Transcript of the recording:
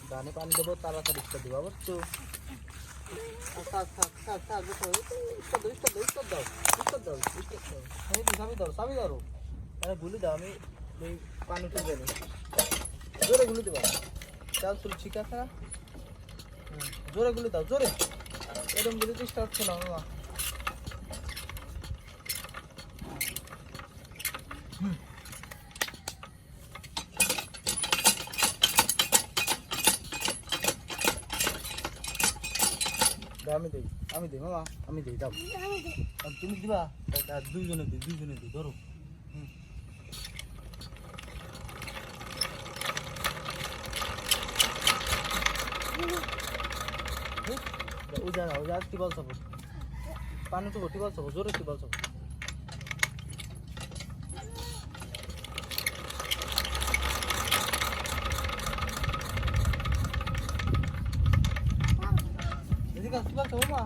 ধানে পানি দেবো তাড়াতাড়ি স্টার দেবো বুঝছো? থাক থাক থাক থাক স্টার দাও চাবি ধরো আরে গুলি দাও আমি ওই পানি তুলবে না জোরে গুলি দেবা চাল চুল ঠিক আছে না জোরে গুলি দাও জোরে এরকম গুলি তো স্টার্ট ছিল না আমি দিই মামা আমি দিই দাও আর তুমি দিবা দুইজনে দিই ধরো ওজা টিবল চাপো পানি তো টিবল চাপো জোরে টিবল চাপো এদিকে টিবল চাপো মা